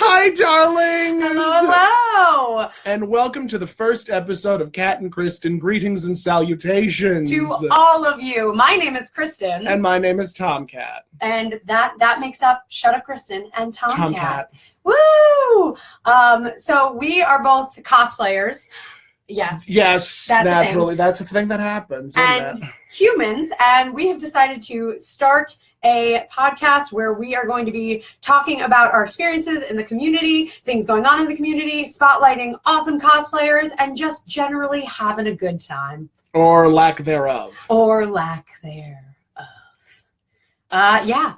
Hi, darlings! Hello! And welcome to the first episode of Catt and Kristen, Greetings and Salutations. To all of you. My name is Kristen. And my name is Tomcat. And that makes up Shut Up Kristen and Tomcat. Woo! So we are both cosplayers. Yes. Yes, that's naturally. That's a thing that happens. And humans. And we have decided to start a podcast where we are going to be talking about our experiences in the community, things going on in the community, spotlighting awesome cosplayers, and just generally having a good time. Or lack thereof. Or lack thereof. Yeah.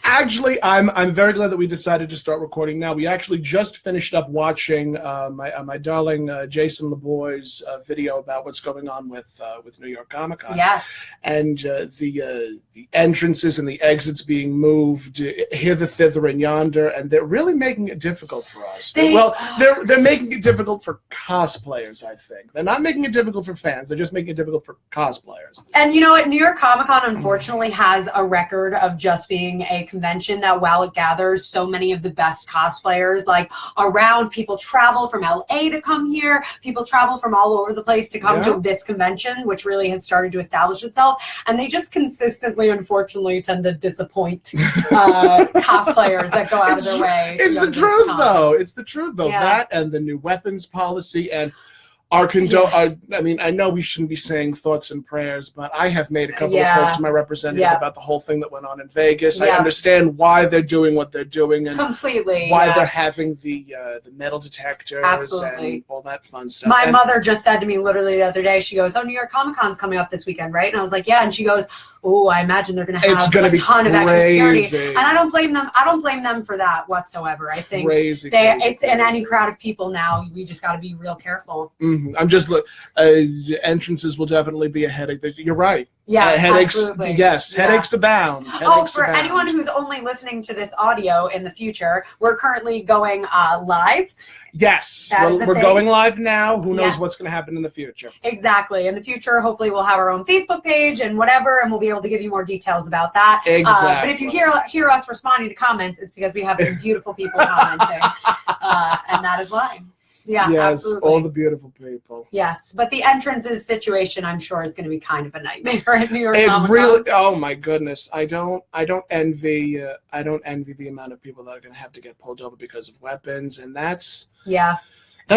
Actually, I'm very glad that we decided to start recording now. We actually just finished up watching my darling Jason LeBoy's video about what's going on with New York Comic Con. Yes. And the entrances and the exits being moved hither, thither, and yonder, and they're really making it difficult for us. They're making it difficult for cosplayers. I think they're not making it difficult for fans. They're just making it difficult for cosplayers. And you know what? New York Comic Con, unfortunately, has a record of just being a convention that, while it gathers so many of the best cosplayers like around, people travel from LA to come here, people travel from all over the place to come to this convention, which really has started to establish itself, and they just consistently, unfortunately, tend to disappoint cosplayers that go out of their way. It's the truth, though. It's the truth, though. Yeah. That and the new weapons policy and I mean, I know we shouldn't be saying thoughts and prayers, but I have made a couple of calls to my representative about the whole thing that went on in Vegas. I understand why they're doing what they're doing and completely why they're having the metal detectors and all that fun stuff. My mother just said to me literally the other day, she goes, "Oh, New York Comic Con's coming up this weekend, right?" And I was like, "Yeah," and she goes, "Oh, I imagine they're going to have a ton of extra security." And I don't blame them. I don't blame them for that whatsoever. I think it's in any crowd of people now. We just got to be real careful. I'm just entrances will definitely be a headache. You're right. Yeah, headaches. Absolutely. Headaches abound. Anyone who's only listening to this audio in the future, we're currently going live. Yes, we're going live now. Who knows what's going to happen in the future? Exactly. In the future, hopefully, we'll have our own Facebook page and whatever, and we'll be able to give you more details about that. Exactly. But if you hear us responding to comments, it's because we have some beautiful people commenting, and that is why. Yeah, yes, absolutely. All the beautiful people. Yes, but the entrances situation, I'm sure, is going to be kind of a nightmare at New York Comic Con. Really, oh my goodness, I don't envy the amount of people that are going to have to get pulled over because of weapons, and that's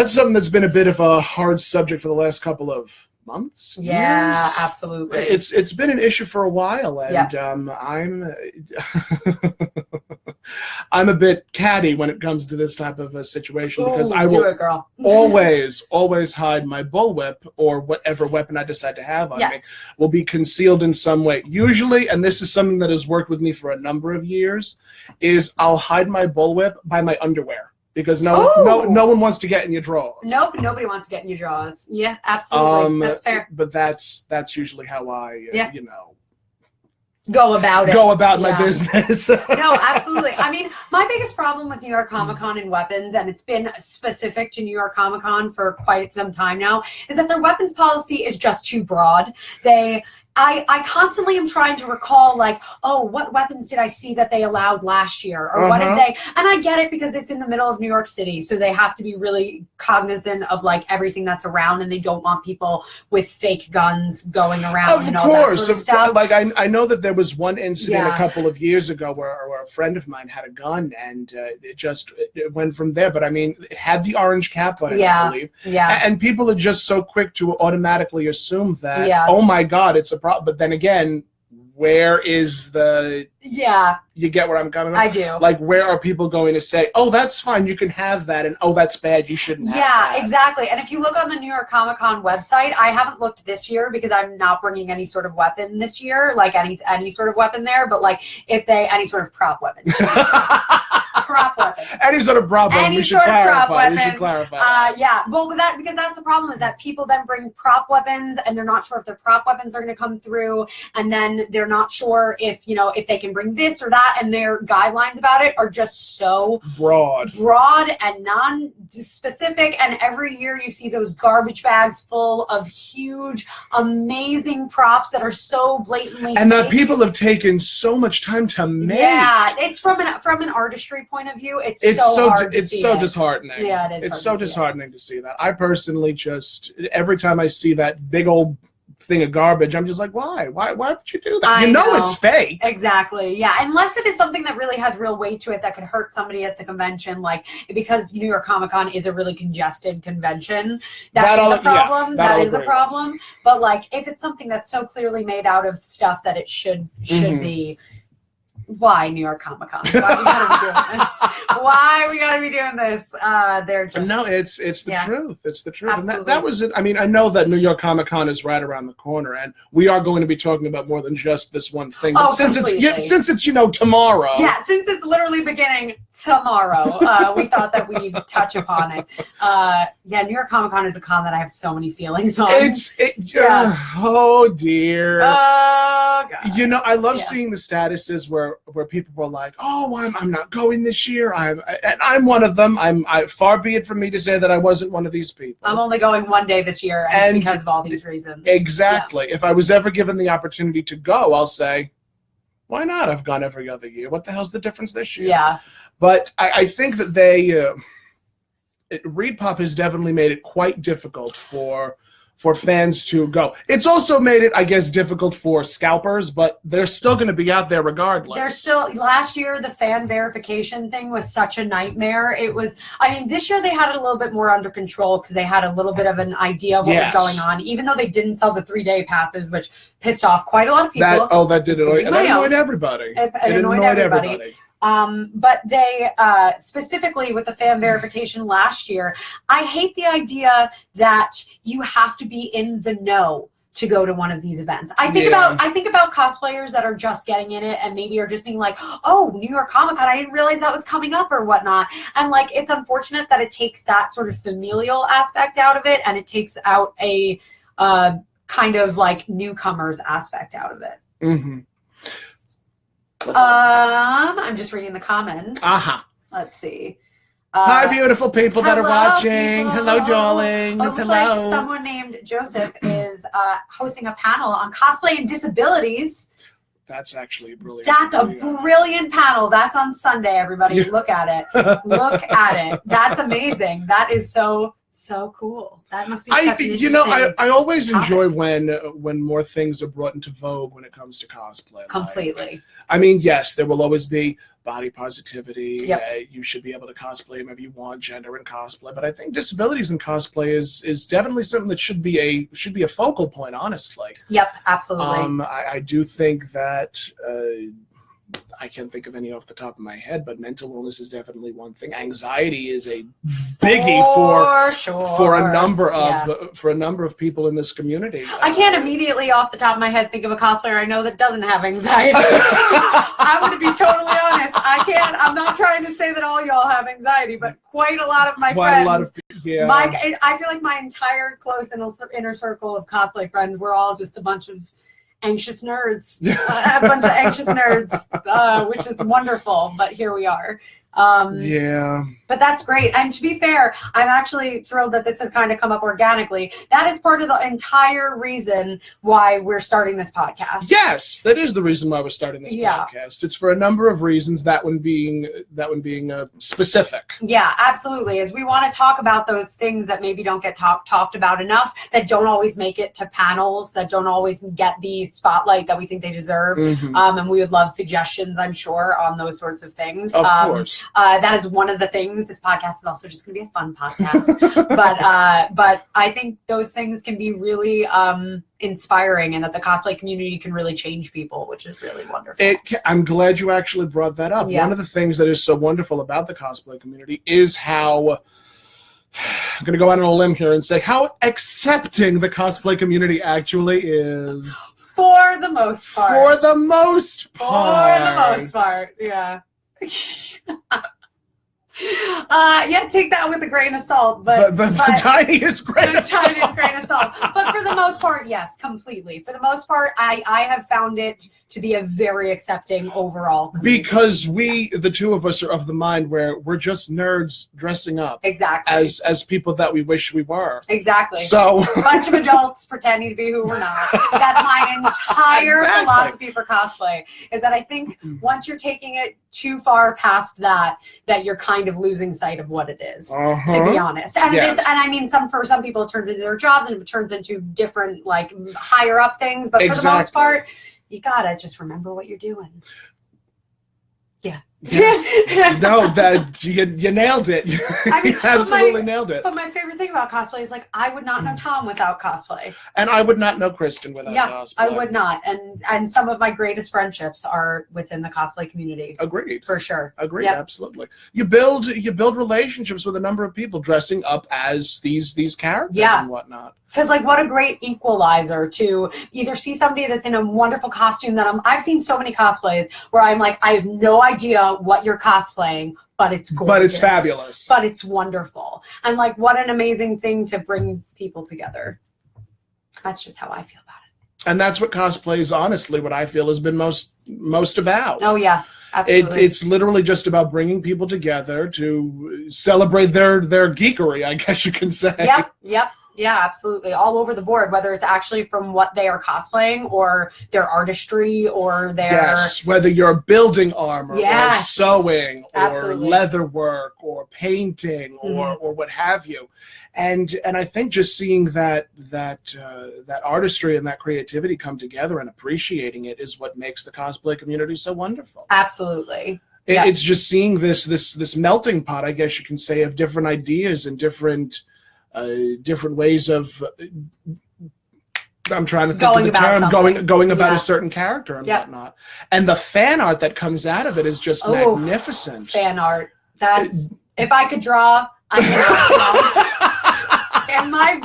something that's been a bit of a hard subject for the last couple of months. Yeah, years. Absolutely. It's been an issue for a while, and I'm a bit catty when it comes to this type of a situation because I will always hide my bullwhip or whatever weapon I decide to have on me will be concealed in some way. Usually, and this is something that has worked with me for a number of years, is I'll hide my bullwhip by my underwear. Because no one wants to get in your drawers. Nope, nobody wants to get in your drawers. Yeah, absolutely. That's fair. But that's usually how I, go about it. Go about my business. No, absolutely. I mean, my biggest problem with New York Comic Con and weapons, and it's been specific to New York Comic Con for quite some time now, is that their weapons policy is just too broad. I constantly am trying to recall, like, oh, what weapons did I see that they allowed last year? Or what did they... And I get it because it's in the middle of New York City, so they have to be really cognizant of, like, everything that's around, and they don't want people with fake guns going around and all that sort of stuff. Like, I know that there was one incident a couple of years ago where a friend of mine had a gun, and it went from there. But, I mean, it had the orange cap on it, I believe. Yeah. And people are just so quick to automatically assume that, oh, my God, it's a problem. But then again, where is the... Yeah. You get where I'm coming from? I do. Like, where are people going to say, oh, that's fine, you can have that, and oh, that's bad, you shouldn't have that. Yeah, exactly. And if you look on the New York Comic Con website, I haven't looked this year because I'm not bringing any sort of weapon this year, like any sort of weapon there, but like any sort of prop weapon. Prop weapon. Any sort of prop weapon. We should clarify. Yeah. Well, because that's the problem is that people then bring prop weapons and they're not sure if their prop weapons are going to come through, and then they're not sure if they can bring this or that, and their guidelines about it are just so broad and non-specific. And every year you see those garbage bags full of huge, amazing props that are so blatantly and fake. that people have taken so much time to make. Yeah, it's from an artistry point point of view, it's so hard to see. It's so disheartening. Yeah, it is. It's so disheartening to see that. I personally just, every time I see that big old thing of garbage, I'm just like, why would you do that? You know it's fake. Exactly. Yeah, unless it is something that really has real weight to it that could hurt somebody at the convention, like because New York Comic Con is a really congested convention. That is a problem. That is a problem. But like if it's something that's so clearly made out of stuff that it should be, why New York Comic Con? Why we gotta be doing this? Why we gotta be doing this? They're just it's the truth. It's the truth. Absolutely. And that was it. I mean, I know that New York Comic Con is right around the corner, and we are going to be talking about more than just this one thing. But since it's tomorrow. Yeah, since it's literally beginning tomorrow, we thought that we'd touch upon it. New York Comic Con is a con that I have so many feelings on. Oh dear. Oh God. You know, I love seeing the statuses where people were like, "Oh, I'm not going this year." I'm one of them. Far be it from me to say that I wasn't one of these people. I'm only going one day this year, and because of all these reasons. Exactly. Yeah. If I was ever given the opportunity to go, I'll say, "Why not? I've gone every other year. What the hell's the difference this year?" Yeah. But I think that ReedPop has definitely made it quite difficult for fans to go. It's also made it, I guess, difficult for scalpers, but they're still going to be out there regardless. Last year, the fan verification thing was such a nightmare. This year they had it a little bit more under control because they had a little bit of an idea of what was going on, even though they didn't sell the 3-day passes, which pissed off quite a lot of people. That did annoy, and that annoyed everybody. It annoyed everybody. But they, specifically with the fan verification last year, I hate the idea that you have to be in the know to go to one of these events. I think about cosplayers that are just getting in it and maybe are just being like, oh, New York Comic Con, I didn't realize that was coming up or whatnot. And like, it's unfortunate that it takes that sort of familial aspect out of it and it takes out a kind of like newcomers aspect out of it. Mm-hmm. I'm just reading the comments. Let's see. Hi, beautiful people that are watching. Hello, darling. It looks like someone named Joseph is hosting a panel on cosplay and disabilities. That's actually brilliant. That's a brilliant panel. That's on Sunday, everybody. Look at it. Look at it. That's amazing. That is so cool. That must be such an interesting I always enjoy when more things are brought into vogue when it comes to cosplay. Completely. Yes, there will always be body positivity. Yep. You should be able to cosplay maybe you want gender in cosplay, but I think disabilities in cosplay is definitely something that should be a focal point, honestly. Yep, absolutely. I do think that I can't think of any off the top of my head, but mental illness is definitely one thing. Anxiety is a biggie for a number of people in this community. I can't immediately off the top of my head think of a cosplayer I know that doesn't have anxiety. I'm going to be totally honest. I can't. I'm not trying to say that all y'all have anxiety, but quite a lot of my friends. I feel like my entire close inner circle of cosplay friends, we're all just a bunch of anxious nerds, which is wonderful, but here we are. But that's great. And to be fair, I'm actually thrilled that this has kind of come up organically. That is part of the entire reason why we're starting this podcast. Yes, that is the reason why we're starting this podcast. It's for a number of reasons, that one being specific. Yeah, absolutely. As we want to talk about those things that maybe don't get talked about enough, that don't always make it to panels, that don't always get the spotlight that we think they deserve. Mm-hmm. And we would love suggestions, I'm sure, on those sorts of things. Of course. That is one of the things. This podcast is also just going to be a fun podcast. but I think those things can be really inspiring, and that the cosplay community can really change people, which is really wonderful. I'm glad you actually brought that up. Yeah. One of the things that is so wonderful about the cosplay community is how, I'm going to go out on a limb here and say how accepting the cosplay community actually is. For the most part. For the most part, yeah. Take that with a grain of salt, but the tiniest grain of salt. But for the most part, yes, completely. For the most part, I have found it to be a very accepting overall community. Because the two of us are of the mind where we're just nerds dressing up. Exactly. As people that we wish we were. Exactly. So a bunch of adults pretending to be who we're not. That's my entire philosophy for cosplay, is that I think once you're taking it too far past that you're kind of losing sight of what it is, to be honest. And it is, and I mean, for some people it turns into their jobs and it turns into different, like, higher up things, but for the most part, you gotta just remember what you're doing. Yeah. Yes. No, that you nailed it. I mean, you absolutely nailed it. But my favorite thing about cosplay is, like, I would not know Tom without cosplay, and I would not know Kristen without cosplay. I would not. And some of my greatest friendships are within the cosplay community. Agreed. For sure. Agreed. Yep. Absolutely. You build relationships with a number of people dressing up as these characters and whatnot. Because, like, what a great equalizer to either see somebody that's in a wonderful costume that I've seen so many cosplays where I'm like, I have no idea what you're cosplaying, but it's gorgeous. But it's fabulous. But it's wonderful. And, like, what an amazing thing to bring people together. That's just how I feel about it. And that's what cosplay is, honestly, what I feel has been most about. Oh, yeah. Absolutely. It's literally just about bringing people together to celebrate their geekery, I guess you can say. Yep. Yeah, absolutely. All over the board, whether it's actually from what they are cosplaying or their artistry or their... Yes, whether you're building armor or sewing or leather work or painting or what have you. And I think just seeing that artistry and that creativity come together and appreciating it is what makes the cosplay community so wonderful. Absolutely. It's just seeing this melting pot, I guess you can say, of different ideas and different ways of I'm trying to think of the term going about a certain character and whatnot. And the fan art that comes out of it is just magnificent. Fan art. That's if I could draw, I cannot draw. And my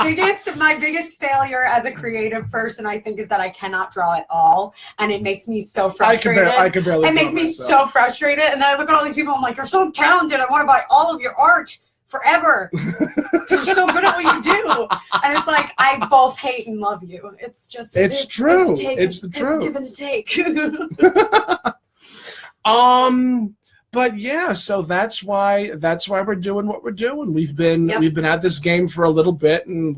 biggest failure as a creative person, I think, is that I cannot draw at all, and it makes me so frustrated. I can barely. It makes me so frustrated, and then I look at all these people. I'm like, you're so talented. I want to buy all of your art forever. You're so good at what you do, and it's like I both hate and love you. It's just it's true. It's the truth. It's give and take. But yeah, so that's why we're doing what we're doing. We've been at this game for a little bit, and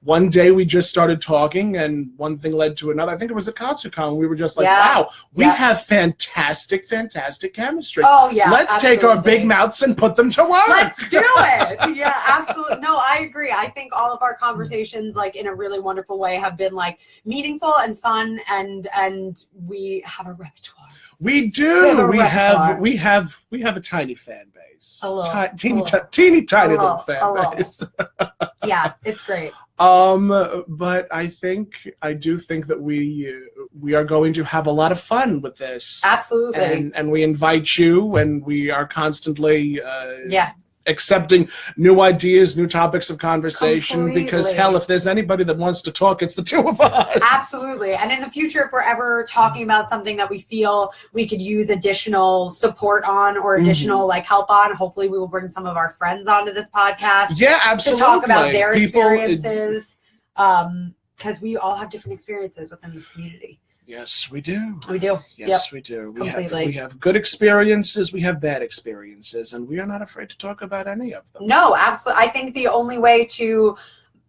one day we just started talking, and one thing led to another. I think it was at KatsuCon. We were just like, wow, we have fantastic chemistry. Oh yeah, let's take our big mouths and put them to work. Let's do it. Yeah, absolutely. No, I agree. I think all of our conversations, like, in a really wonderful way, have been, like, meaningful and fun, and we have a repertoire. We do. We have a tiny fan base. Teeny tiny little fan base. Yeah, it's great. But I do think that we are going to have a lot of fun with this. Absolutely. And we invite you, and we are constantly accepting new ideas, new topics of conversation. Because hell, if there's anybody that wants to talk, it's the two of us. Absolutely. And in the future, if we're ever talking about something that we feel we could use additional support on or additional like help on, hopefully we will bring some of our friends onto this podcast. Yeah, absolutely. To talk about their experiences. Because we all have different experiences within this community. Yes, we do. We do. Yes, we do. Completely. We have good experiences. We have bad experiences, and we are not afraid to talk about any of them. No, absolutely. I think the only way to...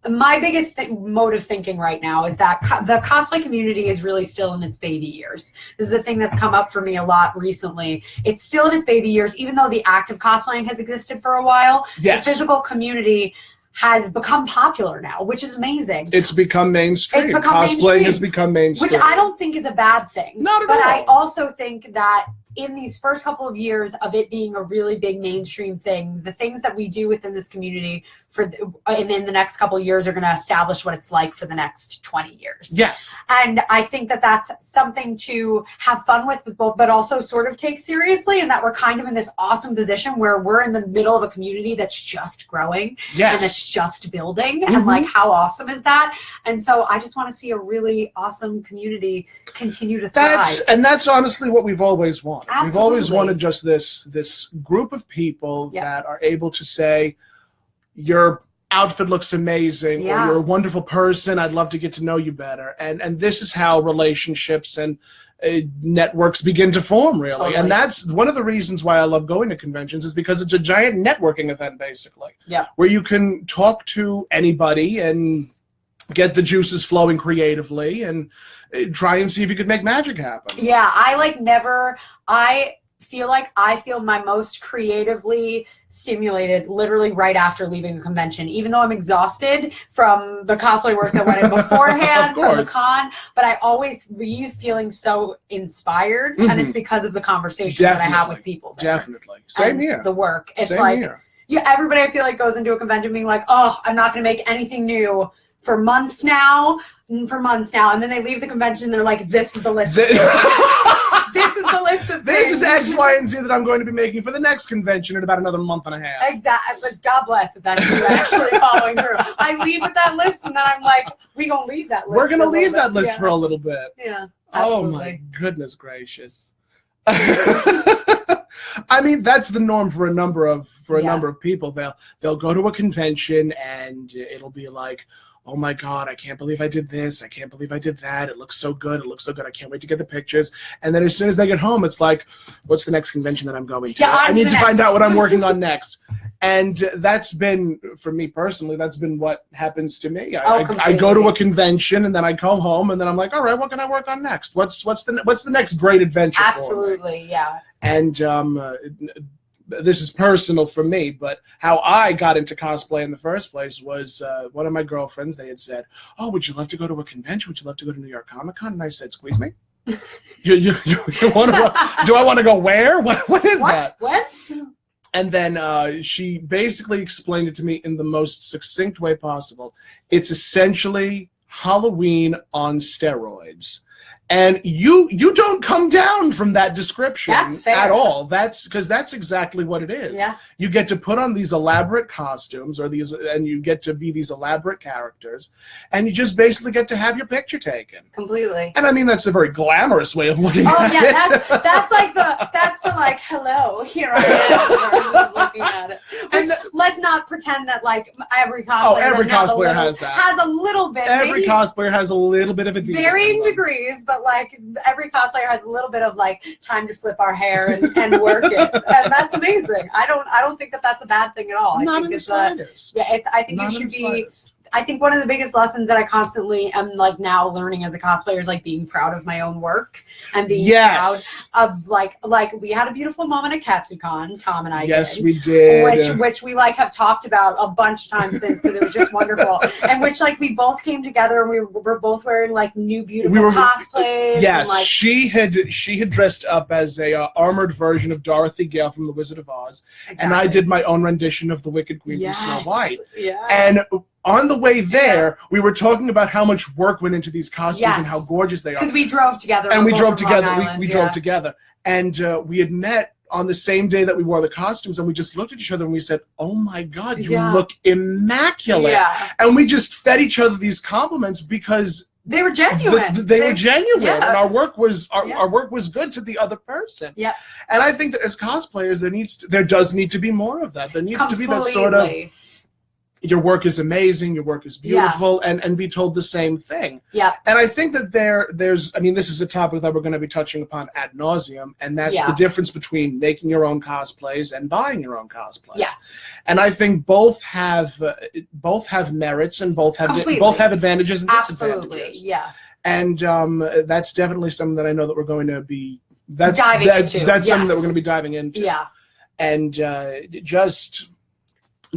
My biggest mode of thinking right now is that the cosplay community is really still in its baby years. This is a thing that's come up for me a lot recently. It's still in its baby years, even though the act of cosplaying has existed for a while. Yes. The physical community has become popular now, which is amazing. It's become mainstream. Cosplaying has become mainstream. Which I don't think is a bad thing. Not at all. But I also think that in these first couple of years of it being a really big mainstream thing, the things that we do within this community and in the next couple of years are going to establish what it's like for the next 20 years. Yes. And I think that that's something to have fun with both, but also sort of take seriously, and that we're kind of in this awesome position where we're in the middle of a community that's just growing and that's just building. And like, how awesome is that? And so I just want to see a really awesome community continue to thrive. That's honestly what we've always wanted. Absolutely. We've always wanted just this group of people that are able to say, your outfit looks amazing, or you're a wonderful person, I'd love to get to know you better. And this is how relationships and networks begin to form, really. Totally. And that's one of the reasons why I love going to conventions, is because it's a giant networking event, basically. Yeah. Where you can talk to anybody and get the juices flowing creatively and try and see if you could make magic happen. Yeah, I feel my most creatively stimulated literally right after leaving a convention, even though I'm exhausted from the cosplay work that went in beforehand, from the con, but I always leave feeling so inspired, and it's because of the conversation that I have with people there. Definitely. Same here. The work. It's Same like, here. Yeah, everybody I feel like goes into a convention being like, oh, I'm not going to make anything new for months now, and then they leave the convention and they're like, this is the list of things. This is the list of things. This is X, Y, and Z that I'm going to be making for the next convention in about another month and a half. Exactly. God bless if that's you actually following through. I leave with that list, and then I'm like, we're going to leave that list. We're going to leave that list for a little bit. Yeah, absolutely. Oh, my goodness gracious. I mean, that's the norm for a number of people. They'll go to a convention, and it'll be like, oh my God, I can't believe I did this. I can't believe I did that. It looks so good. It looks so good. I can't wait to get the pictures. And then as soon as they get home, it's like, what's the next convention that I'm going to? Yeah, I need to find out what I'm working on next. And that's been, for me personally, that's been what happens to me. I go to a convention, and then I come home, and then I'm like, all right, what can I work on next? What's the next great adventure? Absolutely, yeah. And this is personal for me, but how I got into cosplay in the first place was one of my girlfriends. They had said, oh, would you love to go to a convention? Would you love to go to New York Comic Con? And I said, squeeze me. you want to? Do I want to go where? What is that? What? And then she basically explained it to me in the most succinct way possible. It's essentially Halloween on steroids. And you don't come down from that description at all. That's because that's exactly what it is. Yeah. You get to put on these elaborate costumes, and you get to be these elaborate characters, and you just basically get to have your picture taken. Completely. And I mean, that's a very glamorous way of looking at it. Oh yeah, that's the like, hello, here I am looking at it. Which, let's not pretend that like every cosplayer has a little bit. Every cosplayer has a little bit of a deal. Varying degrees, but like every cosplayer has a little bit of like time to flip our hair and work it, and that's amazing. I don't think that that's a bad thing at all. Not in the slightest. I think it should be. I think one of the biggest lessons that I constantly am like now learning as a cosplayer is like being proud of my own work and being proud of like we had a beautiful moment at KatsuCon, Tom and I did. We did. Which we like have talked about a bunch of times since, because it was just wonderful. And which like we both came together and we were both wearing like new beautiful cosplays. Yes, and, like, she had dressed up as a armored version of Dorothy Gale from The Wizard of Oz, and I did my own rendition of the Wicked Queen from Snow White. Yeah. And on the way there, we were talking about how much work went into these costumes and how gorgeous they are. Because we drove together. And we drove together. We drove together. And we had met on the same day that we wore the costumes, and we just looked at each other and we said, oh my God, you look immaculate. Yeah. And we just fed each other these compliments because they were genuine. They were genuine, and our work was our work was good to the other person. Yeah. And I think that as cosplayers, there does need to be more of that. There needs to be that sort of, your work is amazing, your work is beautiful, and be told the same thing. Yeah. And I think that there's, I mean, this is a topic that we're going to be touching upon ad nauseum, and that's the difference between making your own cosplays and buying your own cosplays. Yes. And I think both have merits, and both have advantages and disadvantages. Absolutely. Yeah. And that's definitely something that I know that we're going to be that's something that we're going to be diving into. Yeah. And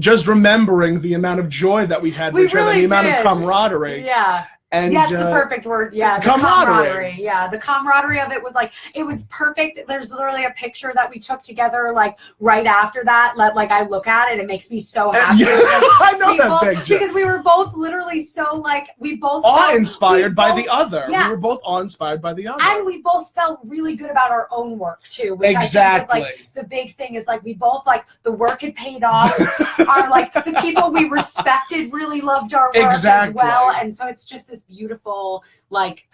just remembering the amount of joy that we had with each other, the amount of camaraderie. Yeah. And that's the perfect word. Yeah, the camaraderie. Yeah, the camaraderie of it was like, it was perfect. There's literally a picture that we took together, like right after that. Like I look at it, it makes me so happy. I know that picture. Because we were both literally so like, we both awe-inspired by the other. Yeah. We were both awe-inspired by the other. And we both felt really good about our own work too. Which I think was like the big thing is like, we both like the work had paid off. Our like the people we respected really loved our work as well. And so it's just this beautiful like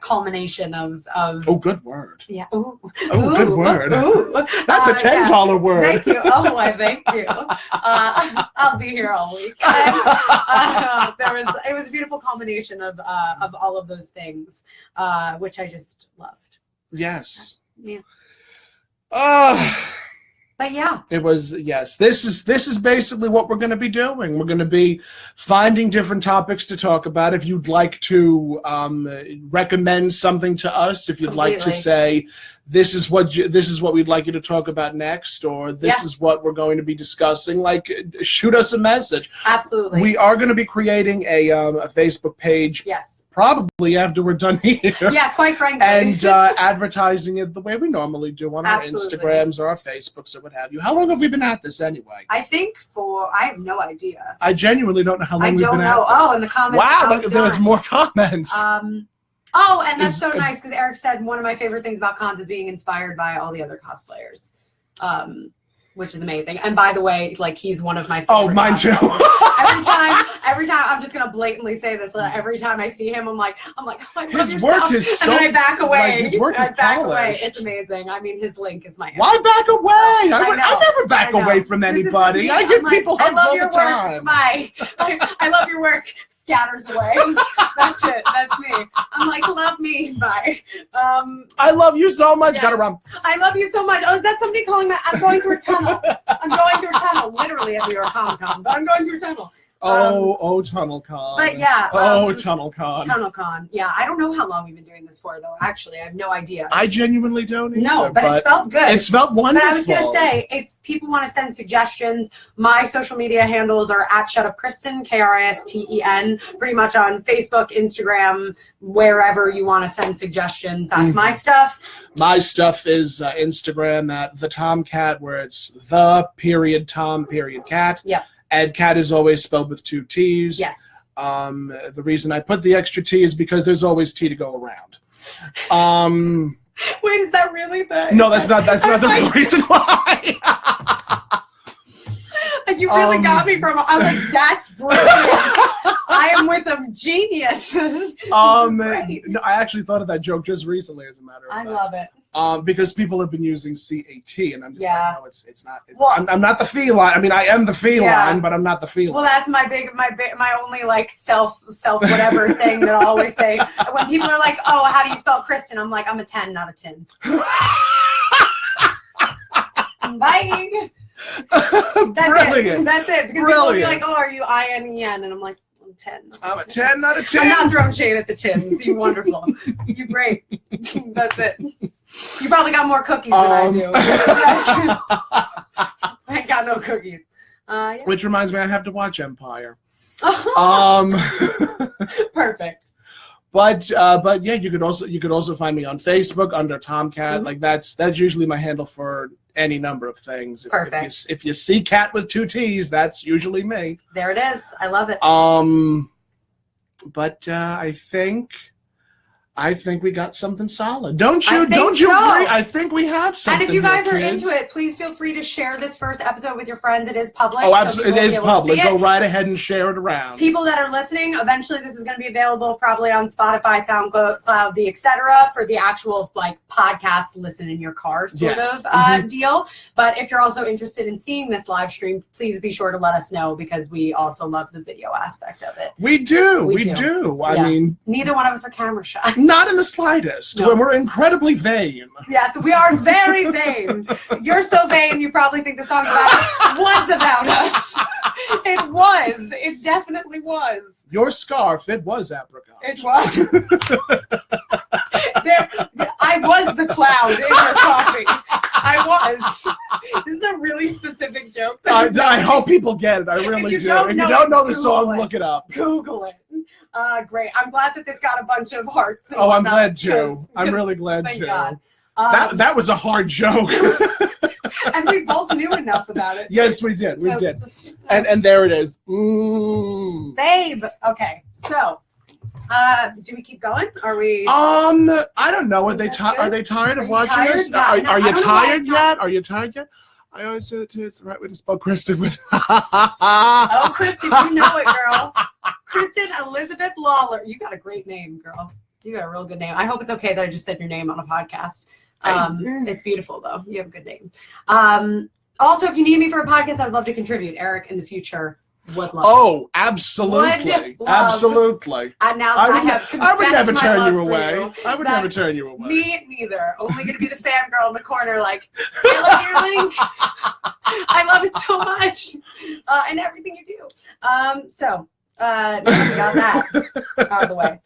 culmination of oh, good word. Yeah. Ooh, good word. That's a $10 word. Thank you. Oh, why, thank you. I'll be here all week. It was a beautiful culmination of all of those things, which I just loved. Yes. Yeah. But yeah, it was, yes. This is basically what we're going to be doing. We're going to be finding different topics to talk about. If you'd like to recommend something to us, if you'd like to say this is what we'd like you to talk about next, or this is what we're going to be discussing, like shoot us a message. Absolutely. We are going to be creating a Facebook page. Yes. Probably after we're done here. Yeah, quite frankly. And advertising it the way we normally do on our Instagrams or our Facebooks or what have you. How long have we been at this anyway? I think I have no idea. I genuinely don't know how long we've been at this. I don't know. Oh, in the comments. Wow, there's more comments. Oh, and that's so nice because Eric said one of my favorite things about cons is being inspired by all the other cosplayers. Which is amazing. And by the way, like he's one of my favorite. Oh, mine too. every time I'm just gonna blatantly say this. Every time I see him, I'm like, oh, I love his work stuff. is so, and then I back away. Like, his work is back polished. away. It's amazing. I mean, his link is my. Why back away? I never back away from anybody. I give people hugs all the time. Bye. I love your work. Scatters away. That's it. That's me. I'm like, love me. Bye. I love you so much. Gotta run. I love you so much. Oh, is that somebody calling me? I'm going through a tunnel. I'm going through a tunnel, literally at New York Comic Con, but I'm going through a tunnel. Tunnel Con. But yeah. Tunnel Con. Tunnel Con. Yeah, I don't know how long we've been doing this for, though. Actually, I have no idea. I genuinely don't either. No, but it felt good. It's felt wonderful. But I was going to say, if people want to send suggestions, my social media handles are at @ShutUpKristen, KRISTEN, pretty much on Facebook, Instagram, wherever you want to send suggestions. That's my stuff. My stuff is Instagram at the Tomcat, where it's the.Tom.Cat. Yeah. And cat is always spelled with 2 T's. Yes. The reason I put the extra T is because there's always T to go around. Wait, is that really the? No, that's not the reason why. You really got me from. I was like, that's brilliant. I am with a genius. No, I actually thought of that joke just recently, as a matter of fact. I love it. Because people have been using CAT, and I'm just like, no, it's not. I'm not the feline. I mean, I am the feline, but I'm not the feline. Well, that's my only like self whatever thing that I always say. When people are like, oh, how do you spell Kristen? I'm like, I'm a 10, not a 10. Bye. That's it. Because people will be like, oh, are you INEN? And I'm like, I'm 10. I'm a 10, not a 10. I'm not throwing shade at the 10s. You're wonderful. You're great. That's it. You probably got more cookies than I do. I ain't got no cookies. Yeah. Which reminds me, I have to watch Empire. Perfect. But yeah, you could also find me on Facebook under Tomcat. Mm-hmm. Like that's usually my handle for any number of things. Perfect. If you see cat with 2 T's, that's usually me. There it is. I love it. But I think we got something solid. Don't you agree? I think we have something. And if you guys are into it, please feel free to share this first episode with your friends. It is public. Oh, absolutely. It is public. Go right ahead and share it around. People that are listening, eventually this is going to be available probably on Spotify, SoundCloud, the etc. for the actual like podcast listen in your car sort of deal. But if you're also interested in seeing this live stream, please be sure to let us know because we also love the video aspect of it. We do. We do. I mean, neither one of us are camera shy. Not in the slightest. No. We're incredibly vain. Yes, we are very vain. You're so vain, you probably think the song was about us. It was. It definitely was. Your scarf, it was apricot. It was. I was the cloud in your coffee. I was. This is a really specific joke. I hope people get it. I really do. If you don't know the song, look it up. Google it. Great. I'm glad that this got a bunch of hearts. Oh, I'm glad too. I'm really glad too. God. That was a hard joke. And we both knew enough about it. Yes, we did. We did. And there it is. Babe. Okay. So, do we keep going? Are we? I don't know. Are they tired of watching us? Are you tired yet? Are you tired yet? I always say that too. It's the right way to spell Kristen with. Oh, Kristen, you know it, girl. Kristen Elizabeth Lawler. You got a great name, girl. You got a real good name. I hope it's okay that I just said your name on a podcast. It's beautiful, though. You have a good name. Also, if you need me for a podcast, I would love to contribute. Eric, in the future, would love. Oh, absolutely. Absolutely. And now that I have confessed I would never my turn love you for away. you, I would never turn you away. Me neither. Only going to be the fangirl in the corner like, I love your link. I love it so much. And everything you do. Now we got that out of the way.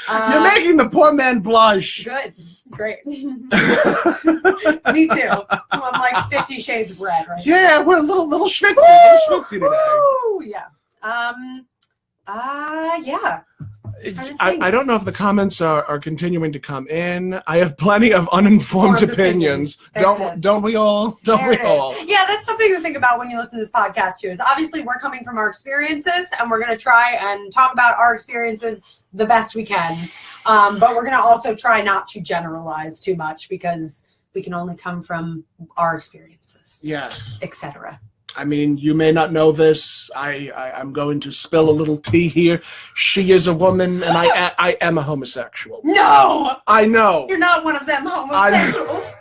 You're making the poor man blush. Good. Great. Me too. I'm like 50 Shades of Red right Yeah, now. we're a little schwitzy. Little schwitzy today. Woo! Yeah. Yeah. I don't know if the comments are continuing to come in. I have plenty of uninformed opinions. Don't we all? Yeah, that's something to think about when you listen to this podcast too. Is obviously we're coming from our experiences, and we're going to try and talk about our experiences the best we can. But we're going to also try not to generalize too much because we can only come from our experiences. Yes. Etc. I mean, you may not know this. I'm going to spill a little tea here. She is a woman, and I am a homosexual. No! I know. You're not one of them homosexuals.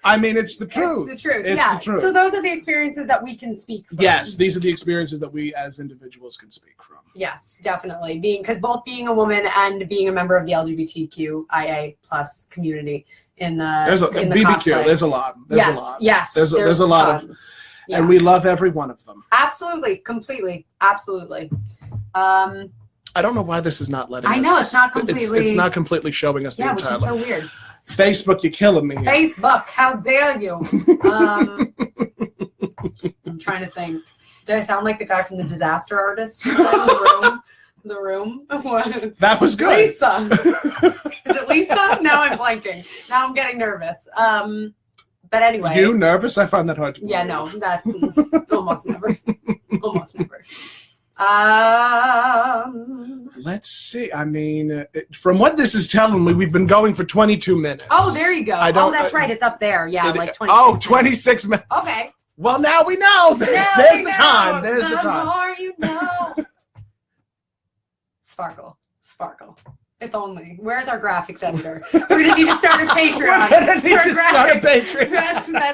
I mean, it's the truth. It's the truth. It's the truth. So those are the experiences that we can speak from. Yes, these are the experiences that we as individuals can speak from. Yes, definitely. Because both being a woman and being a member of the LGBTQIA+ community in the BBQ. cosplay. There's a lot. Yes. There's a lot of, yeah. And we love every one of them. Absolutely, completely, absolutely. I don't know why this is not letting us. I know it's not completely. It's not completely showing us the entire. Which is so weird. Facebook, you're killing me. Facebook, how dare you? I'm trying to think. Do I sound like the guy from the Disaster Artist? The room. That was good. Lisa. Is it Lisa? Now I'm blanking. Now I'm getting nervous. But anyway. You nervous? I find that hard to believe. Yeah, no, that's almost never. Almost never. Let's see. I mean, from what this is telling me, we've been going for 22 minutes. Oh, there you go. That's right. It's up there. Yeah, like 26 minutes. 26 minutes. Okay. Well, now we know. There's the time. There's the time. The more you know. Sparkle. If only. Where's our graphics editor? We're going to need to start a Patreon.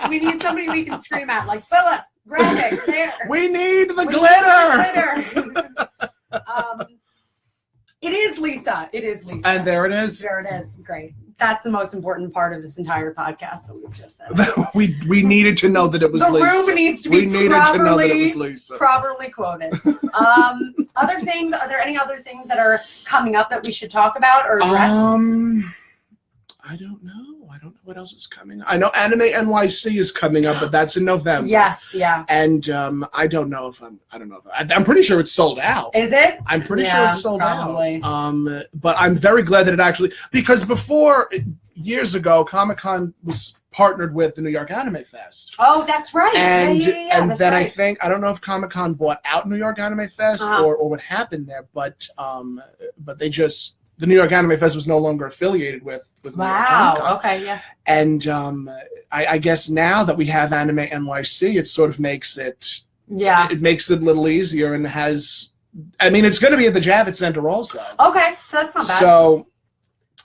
We need somebody we can scream at, like, Philip, graphics, there. We need the glitter. It is Lisa. And there it is. There it is. Great. That's the most important part of this entire podcast that we've just said. we needed to know that it was Lisa. The room needs to be properly quoted. Other things, are there any other things that are coming up that we should talk about or address? I don't know what else is coming up. I know Anime NYC is coming up, but that's in November. Yes, yeah. And I don't know if I'm pretty sure it's sold out. Is it? I'm pretty sure it's sold probably. out. But I'm very glad that it actually, because before, years ago, Comic-Con was partnered with the New York Anime Fest. Oh, that's right. And that's then right. I think, I don't know if Comic-Con bought out New York Anime Fest or what happened there, but they just, the New York Anime Fest was no longer affiliated with New York Comic-Con. Okay, yeah. And I guess now that we have Anime NYC, it sort of makes it, it makes it a little easier and has, I mean, it's going to be at the Javits Center also. Okay, so that's not bad.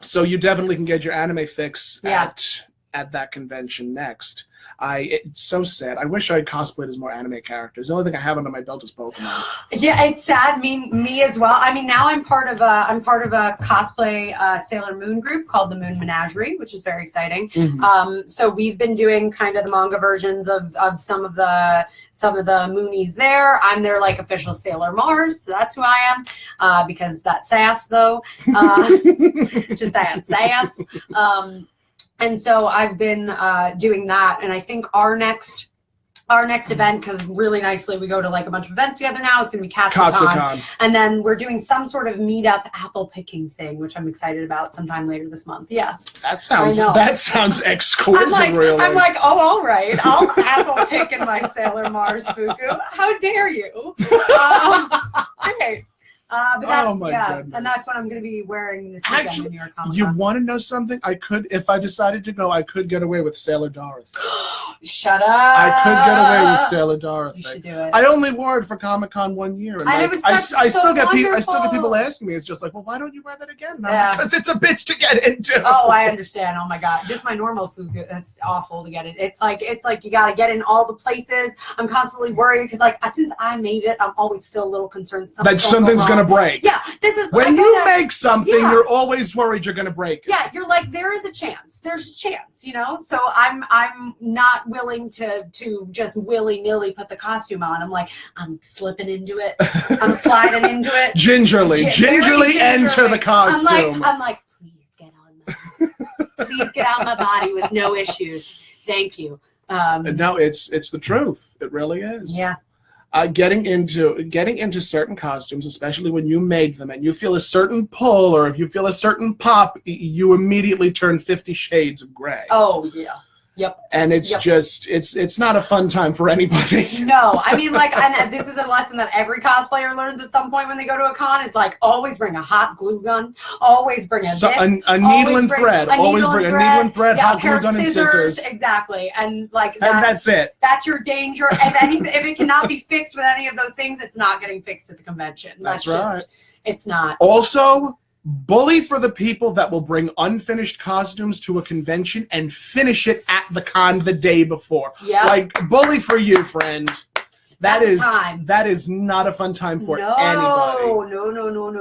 So you definitely can get your anime fix at that convention next. It's so sad. I wish I had cosplayed as more anime characters. The only thing I have under my belt is Pokemon. Yeah, it's sad. Me as well. I mean, now I'm part of a cosplay Sailor Moon group called the Moon Menagerie, which is very exciting. Mm-hmm. So we've been doing kind of the manga versions of some of the Moonies there. I'm their like official Sailor Mars, so that's who I am. Because that's sass though. Just that sass. And so I've been doing that, and I think our next event, because really nicely we go to like a bunch of events together now, it's going to be Katsucon. And then we're doing some sort of meetup apple picking thing, which I'm excited about sometime later this month. Yes. That sounds exquisite, really. I'm like, oh, all right. I'll apple pick in my Sailor Mars Fuku. How dare you? Okay. But that's, goodness. And that's what I'm going to be wearing this weekend in New York Comic Con. You want to know something? If I decided to go, I could get away with Sailor Dorothy. Shut up. I could get away with Sailor Dorothy. You should do it. I only wore it for Comic-Con 1 year, and like, it was I still get wonderful. people asking me. It's just like, well, why don't you wear that again? Because it's a bitch to get into. Oh, I understand. Oh my god, just my normal food. That's awful to get it. It's like you got to get in all the places. I'm constantly worried because like since I made it, I'm always still a little concerned that something's gonna break. Yeah, this is when you make something, you're always worried you're gonna break it. Yeah, you're like there is a chance. There's a chance, you know. So I'm not willing to just willy-nilly put the costume on. I'm like, I'm slipping into it. I'm sliding into it. Gingerly enter the costume. I'm like, please get out my body with no issues. Thank you. And no, it's the truth. It really is. Yeah. Getting into certain costumes, especially when you made them and you feel a certain pull or if you feel a certain pop, you immediately turn 50 shades of gray. Oh yeah. Yep. And it's just it's not a fun time for anybody. No, I mean like, and this is a lesson that every cosplayer learns at some point when they go to a con is like always bring a hot glue gun, always bring a needle and thread, always bring a needle and thread, hot glue gun and scissors. Exactly, and like that's it. That's your danger. If it cannot be fixed with any of those things, it's not getting fixed at the convention. That's right. It's not. Also, bully for the people that will bring unfinished costumes to a convention and finish it at the con the day before. Yeah. Like, bully for you, friend. That is not a fun time for anybody.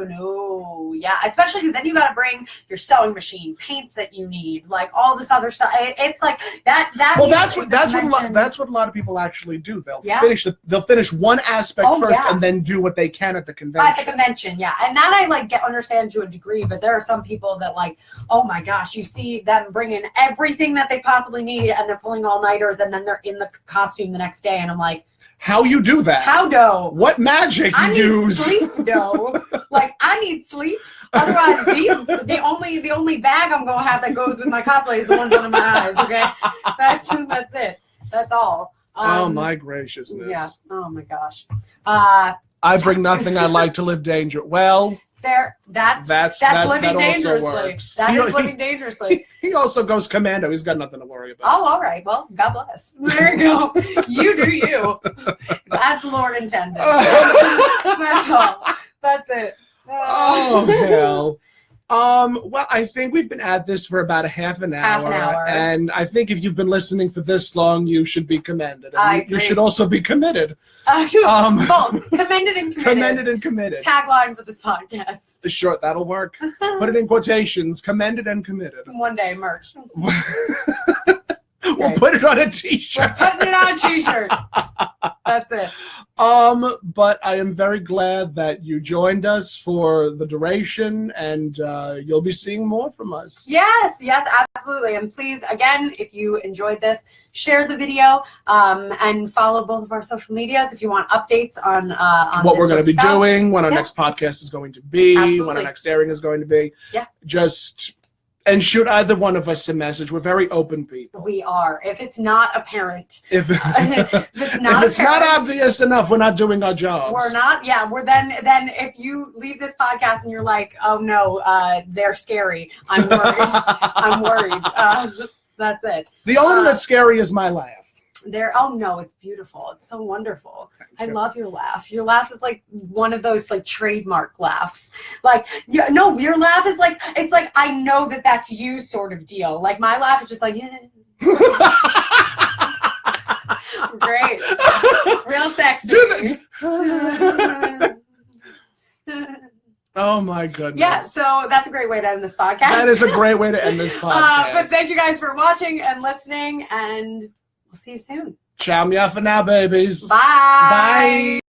No. Yeah, especially because then you got to bring your sewing machine, paints that you need, like all this other stuff. It's like that. Well, that's what a lot of people actually do. They'll finish one aspect first and then do what they can at the convention. At the convention, yeah, and that I like understand to a degree. But there are some people that like, oh my gosh, you see them bringing everything that they possibly need, and they're pulling all-nighters, and then they're in the costume the next day, and I'm like. How you do that? How do? What magic you use? I need sleep, though. Like I need sleep. Otherwise, the only bag I'm gonna have that goes with my cosplay is the ones under my eyes. Okay, that's it. That's all. Oh my graciousness. Yeah. Oh my gosh. I bring nothing. I like to live dangerous. Well. That's living dangerously. That is living dangerously. He also goes commando. He's got nothing to worry about. Oh, all right. Well, God bless. There you go. You do you. As the Lord intended. That's all. That's it. Oh hell. Well, I think we've been at this for about a half an hour. And I think if you've been listening for this long, you should be commended. You should also be committed. Both. Commended and committed. Commended and committed. Tagline for this podcast. Sure, that'll work. Put it in quotations. Commended and committed. One day, merch. We'll put it on a t-shirt. We're putting it on a t-shirt. That's it. But I am very glad that you joined us for the duration, and you'll be seeing more from us. Yes, absolutely. And please, again, if you enjoyed this, share the video and follow both of our social medias if you want updates on what we're going to be doing, when our next podcast is going to be, Absolutely. when our next airing is going to be. Yeah. And shoot either one of us a message. We're very open people. We are. If it's not apparent. If it's not obvious enough, we're not doing our jobs. We're not. Yeah. We're then if you leave this podcast and you're like, oh no, they're scary. I'm worried. I'm worried. That's it. The only that's scary is my laugh. Oh no, it's beautiful. It's so wonderful. I love your laugh. Your laugh is like one of those like trademark laughs. Like, your laugh is like, it's like, I know that that's you sort of deal. Like my laugh is just like, yeah. Great. Real sexy. Oh my goodness. Yeah, so that's a great way to end this podcast. That is a great way to end this podcast. But thank you guys for watching and listening, and we'll see you soon. Ciao meow for now, babies. Bye. Bye.